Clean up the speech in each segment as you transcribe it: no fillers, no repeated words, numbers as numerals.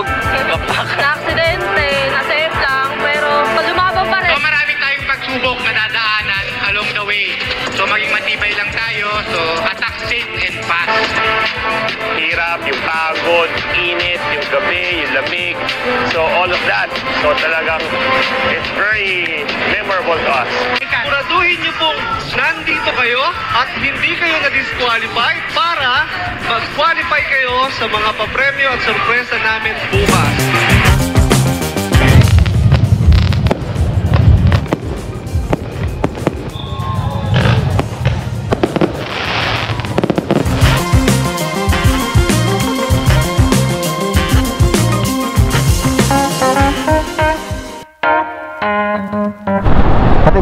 nahulog. Na-aksidente, na-safe lang, pero pag lumabang pa rin. So marami tayong pagsubok na dadaanan along the way. So maging matibay lang tayo. So attack safe and fast. Hirap, yung pagod, init, yung gabi, yung lamig. So all of that. So talagang it's very memorable to us. Siguraduhin niyo pong nandito kayo at hindi kayo na-disqualify para mag-qualify kayo sa mga papremyo at sorpresa namin bukas.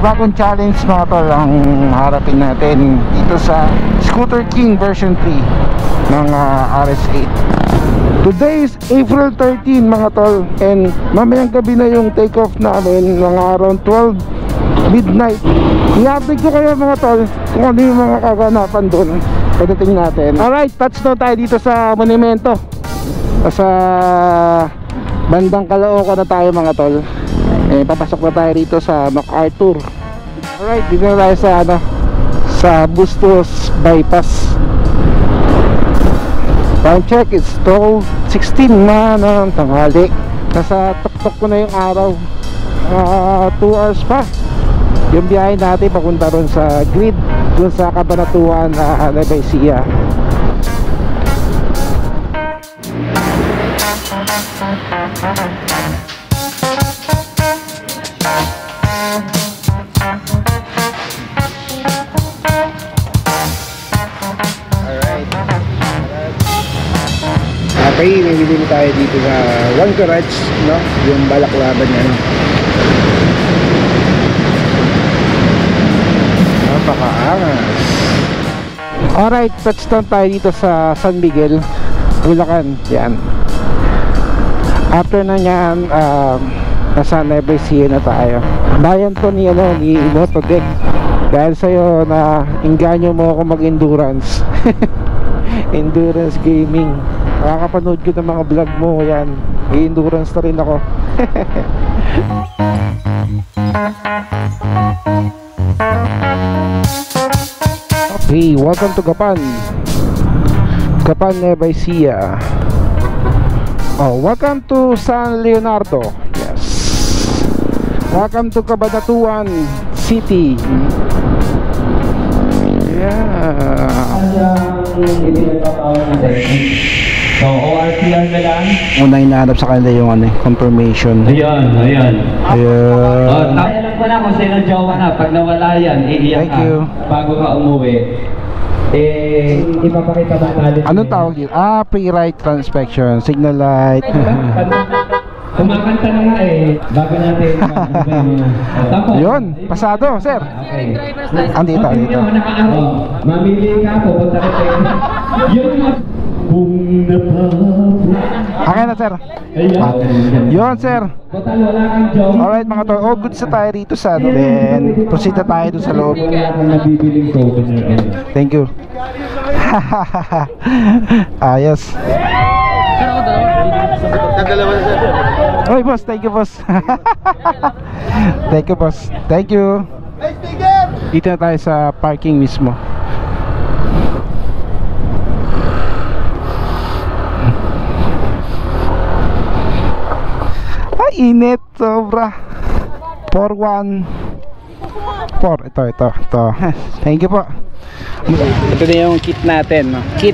Bagong challenge mga tol ang harapin natin dito sa Scooter King version 3 ng RS8. Today is April 13 mga tol, and mamayang gabi na yung take off namin, mga around 12 midnight. I-update ko kayo mga tol kung ano yung mga kaganapan doon pagdating natin. Alright, touchdown tayo dito sa monumento, sa bandang Caloocan na tayo mga tol. Papasok na tayo rito sa MacArthur. Alright, dito na tayo sa sa Bustos Bypass. Time check is 12:16 na ng tanghali. Nasa tuktok ko na yung araw. 2 hours pa yung biyahe natin papunta ron sa grid, dun sa Cabanatuan na Nueva Ecija. Okay, nabili tayo dito sa One Garage, no? Yung balaklaban niya, no? Napakaangas. Alright, touchdown tayo dito sa San Miguel, Bulacan. Yan. After na nyan, nasa Nueva Ecija na tayo. Bayan to ni Motodek. Dahil sa'yo na inganyo mo ako mag-endurance. Endurance gaming. Nakakapanood ko ng mga vlog mo. Yan, i-endurance na rin ako. Okay, welcome to Gapan. Gapan, Nueva Ecija. Welcome to San Leonardo. Yes. Welcome to Cabanatuan City. Yeah. So, ORCR na lang. Una hinahanap sa kanila yung confirmation. Ayan. Ayan. Alam ko na kung sino jowa na. Pag nawala yan, iiyak Thank you. Bago ka umuwi. Ipapakita mo natin. Anong tawag dito? Pre-right transpection, signal light. Kumakanta na nga bago natin Yun, pasado, sir. Okay. Andito. Mamili ka, pupunta ka tayo. Okay na, sir. Yun, sir. Alright mga tol, goods na tayo rito sa then proceed na tayo dun sa loob. Thank you. Ayos. Oy boss, thank you boss. Thank you boss. Thank you. Dito na tayo sa parking mismo. Init, sobra. 414. Ito. Thank you po. Ito na yung kit natin, no? Kit.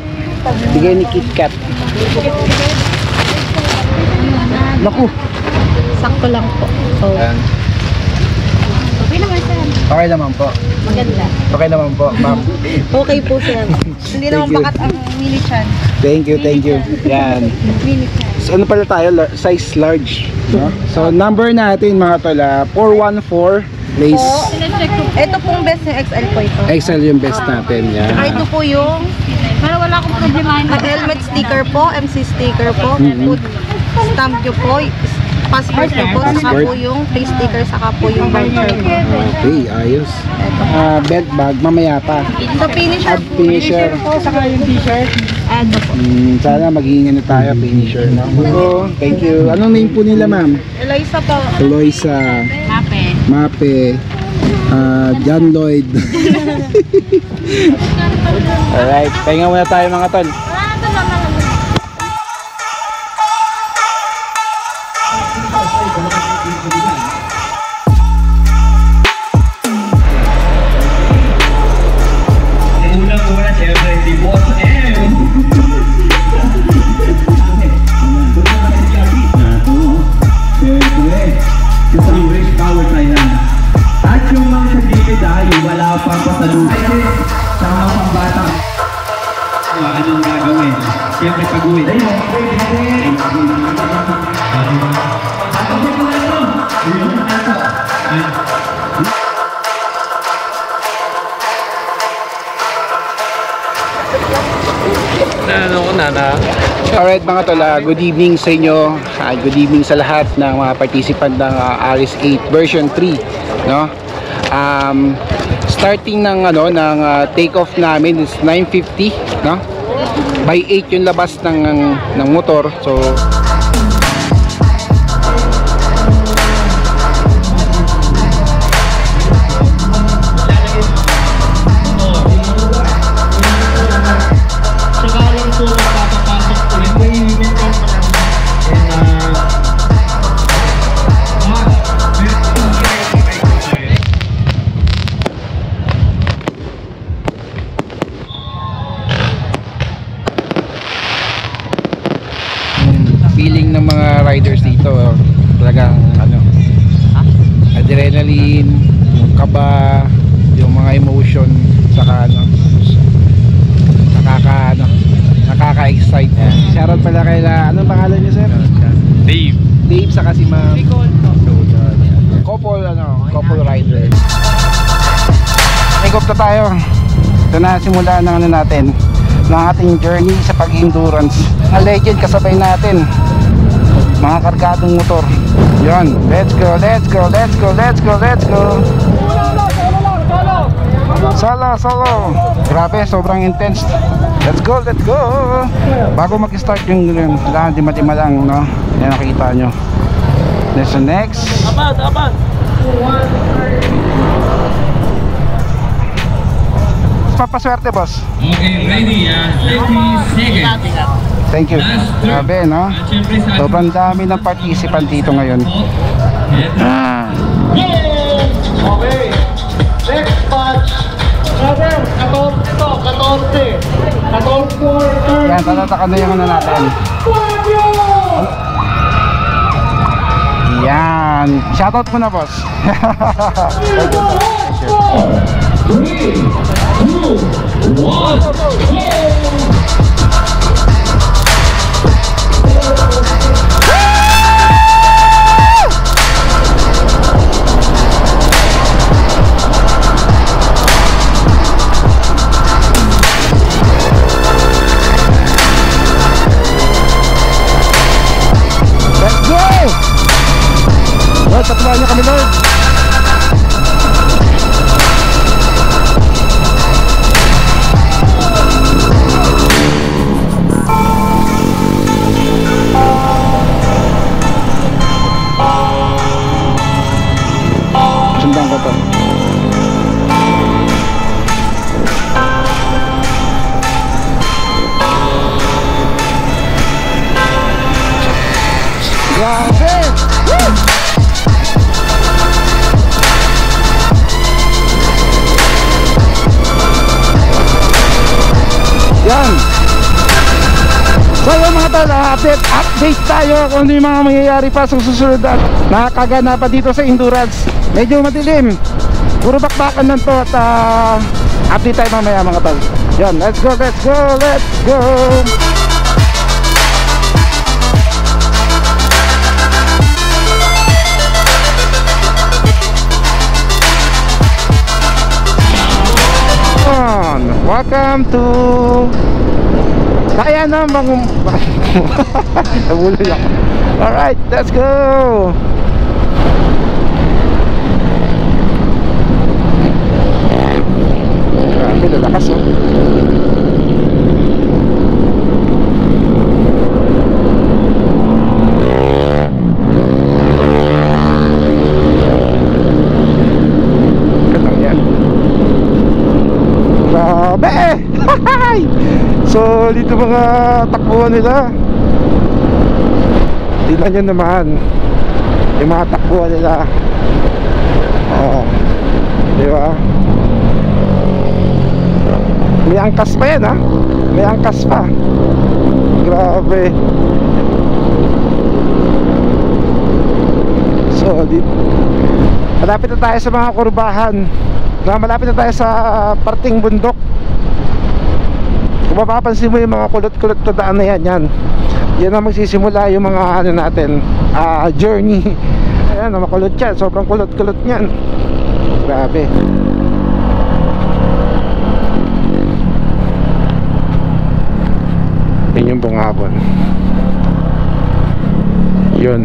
Bigay ni KitKat. Naku. Sakto lang po. So, okay naman sir. Okay naman po. Maganda. Okay naman po, ma'am. Okay po sir. Hindi naman bakat ang mini chan. Thank you. Yan. Mini chan. So, ano pala tayo? Size large, no? So, number natin mga tol, 414 lace. Ito pong best ng XL po ito. XL yung best natin. Yan. Saka ito po yung wala akong problema. Helmet sticker po, MC sticker po. Food stamp nyo po. passenger po, saka po yung face sticker, saka po yung voucher po. Okay, ayos. Belt bag, mamaya pa. Sa finisher po. Finisher. Ano po? Sana magiging tayo, finisher. So, thank you. Anong name po nila, ma'am? Eloisa po. Eloisa. Mape. Mape. John Lloyd. Alright, pahinga muna tayo mga tol. Unang-una, syempre, si Boss M. Syempre, isang rich power tayo na. At yung mga sa gilid yung wala pang pasaluhin. Sa mga pambata. Anong gagawin? Siyempre pag-uwi. Ayun, pwede. Alright mga tol, good evening sa inyo. Good evening sa lahat ng mga participant ng RS8 version 3, no? Starting ng take off namin is 9:50, no? By 8 yung labas ng motor. So feeling ng mga riders dito talagang adrenaline, yung kaba, yung mga emotion, saka nakaka-excite. Shoutout pala kay anong pangalan niyo, sir? Dave saka si Ma'am couple rider. Take off na tayo. Ito na simula ng natin ng ating journey sa pag-endurance. Mga legend kasabay natin, mga kargadong motor. Yun, let's go. Solo. Grabe, sobrang intense. Let's go. Bago mag-start yung dima-dima lang, no? Yan nakikita nyo. There's the next. Abad. Papaswerte, boss. Okay, ready, 30 seconds. Thank you. Grabe, no? Sobrang dami ng participant dito ngayon. Okay. Next batch. Brother, 14. Yan, tatatakan na yung natin. Yan. Shoutout mo na, boss. Thank you. 3, 2, 1, go! Tatuan niyo kami, Lord. Sundan ko to. Grabe! Woo! Yan. So yung mga tol, update tayo kung ano yung mga mangyayari pa sa susunod at nakakaganapan dito sa endurance. Medyo madilim, puro bakbakan lang to at update tayo mamaya mga tol. Yan, let's go. Welcome to kaya na nabuloy ako. Alright, let's go. Grabe, lalakas oh. Ganang yan. Grabe. So dito mga takbuhan nila. Tingnan nyo naman yung mga takbuhan nila. Oo, diba? May angkas pa yan ha. May angkas pa. Grabe. Solid. Malapit na tayo sa mga kurbahan. Malapit na tayo sa parting bundok. Kung mapapansin mo yung mga kulot-kulot na daan na yan, yan ang magsisimula yung mga ano natin, journey. Ayan, makulot yan. Sobrang kulot-kulot yan. Grabe. Yun yung Bungabon. Yun.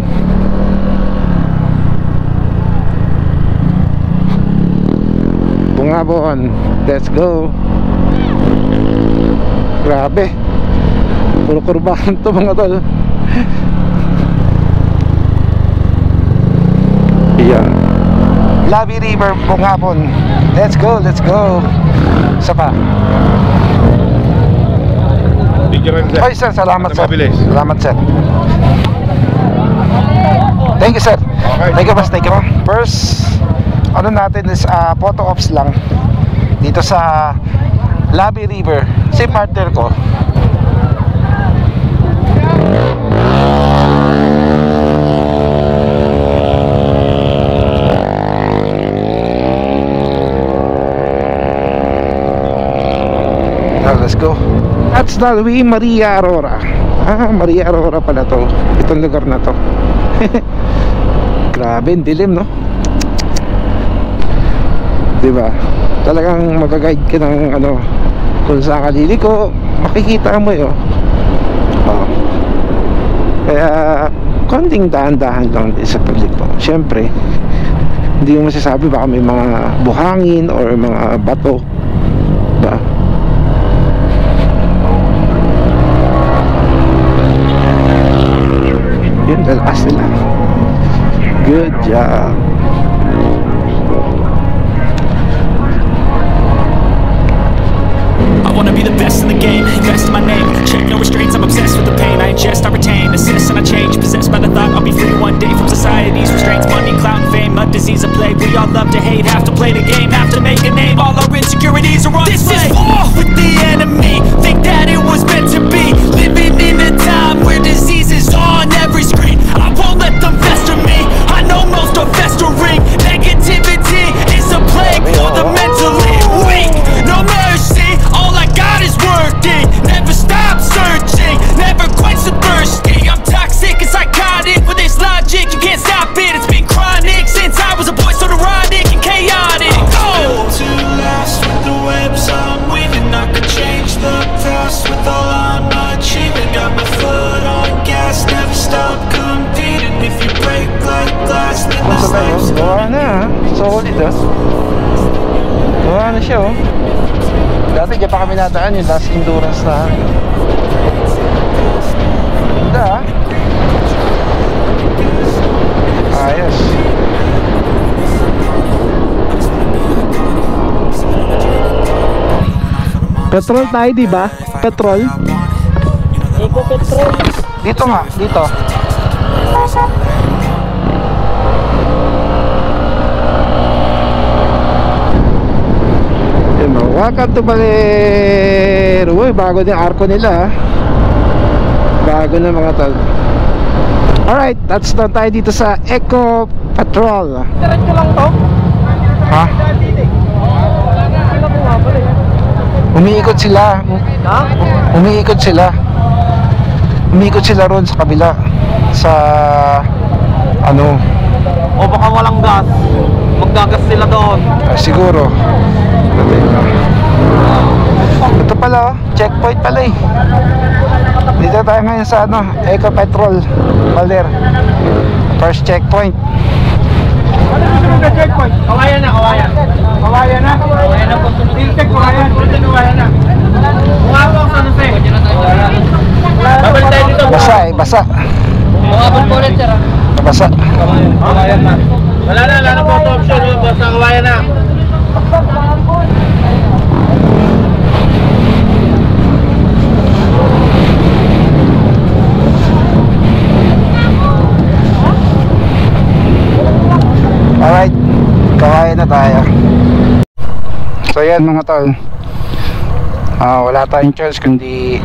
Bungabon. Let's go. Grabe. Puro kurbahan to mga tol. Yan. Labi River, Bungabon. Let's go, let's go. Isa pa. Ay sir, salamat sir. Salamat sir. Thank you sir. Thank you boss, thank you. First, ano natin is photo ops lang dito sa Labi River. Si partner ko. Let's go. That's the way Maria Aurora. Maria Aurora pala to. Itong lugar na to. Grabe, dilim no? Diba? Talagang mag-guide ka ng ano, kung saan ka liliko, makikita mo yun. Kaya konting dahan-dahan lang din sa pagliko. Siyempre, hindi mo masasabi baka may mga buhangin or mga bato. Diba? Yun, lalakas nila. Good job. I wanna be the best in the game, invest in my name. Check no restraints, I'm obsessed with the pain. I ingest, I retain, assist and I change. Possessed by the thought I'll be free one day from society's restraints. Money, clout, and fame, a disease, a plague. We all love to hate, have to play the game, have to make a name. All our insecurities are on display. This is war with the enemy, think that it was meant to be. Living in a time where disease is on every screen. I won't let them fester me, I know most are festering. Negativity is a plague for the mentally weak. No mercy, all I got is working. Never stop searching, never quite so thirsty. I'm toxic and psychotic with this logic, you can't stop it. It's been chronic since I was a boy, so neurotic and chaotic. Oh, to last with the webs I'm weaving. I could change the past with all I'm achieving. Got my foot on gas, never stop competing. If you break like glass, then the slaves gawa na, solid gawa na siya oh. Dati dyan pa kami nataan yung last endurance na. Ganda ayos. Petrol tayo diba? Petrol? Eco petrol. Dito nga, dito. Welcome to Baler. Uy, bago din arko nila. Bago na mga tol. Alright, that's done tayo dito sa Eco Patrol. Diretso lang to? Ha? Umiikot sila. Umiikot sila. Umiikot sila ron sa kabila. Sa ano? O baka walang gas. Maggagas sila doon. Siguro. Ito pala oh, checkpoint pala eh. Dito tayo ngayon sa ano, Eco Petrol Baler. First checkpoint. Checkpoint. Kawayan na, kawayan. Kawayan na. Kawayan na po. Check kawayan. Kawayan na. Umabang sa Jose. Babalik tayo dito. Basa eh, basa. Umabang po ulit, sir. Basa. Kawayan na. Wala na po ito option. Basta kawayan na. Alright, kawayan na tayo. So yan mga tol, wala tayong choice kundi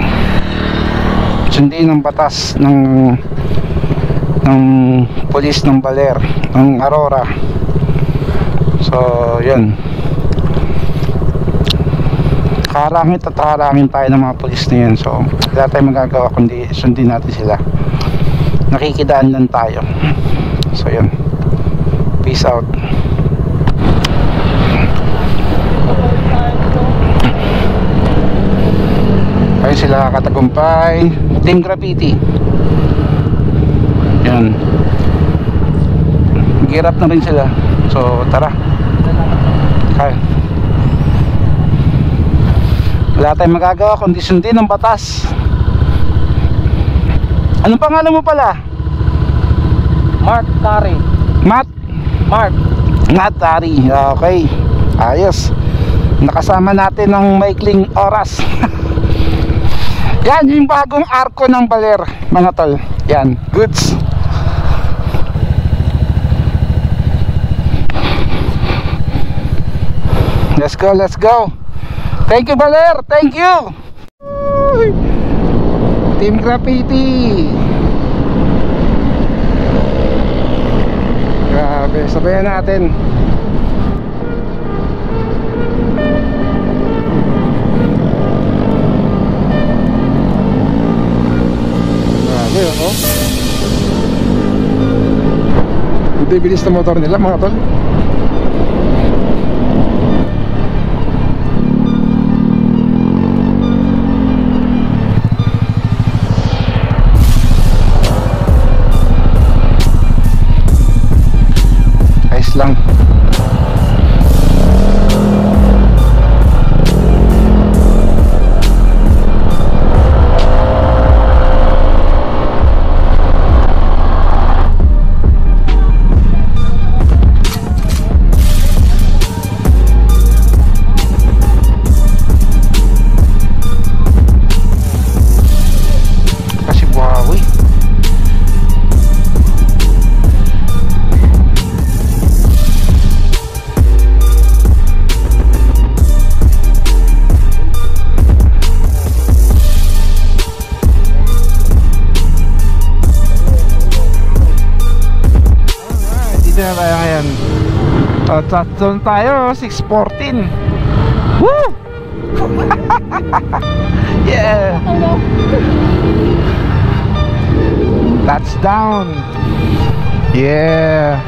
sundin ang batas ng pulis ng Baler, ng Aurora. So yun, harangin at harangin tayo ng mga pulis na yun. So wala tayong magagawa kundi sundin natin sila. Nakikidaan lang tayo. So yun, peace out. Ayun sila Katagumpay Team Graffiti. Yan, girap na rin sila. So tara, kaya wala tayong magagawa kundi sundin ang batas. Anong pangalan mo pala? Mark Tari. Matt Tari. Okay, ayos. Nakasama natin ng maikling oras. Yan yung bagong arko ng Baler mga tol. Yan, goods. Let's go, let's go. Thank you Baler, thank you. Team Graffiti. Grabe, sabayan natin. Grabe, oh. Hindi bilis na motor nila mga tol. Lang. Kasi buhawi. Na tayo ngayon. Doon tayo 6:14. Woo! Yeah. Touchdown. Yeah.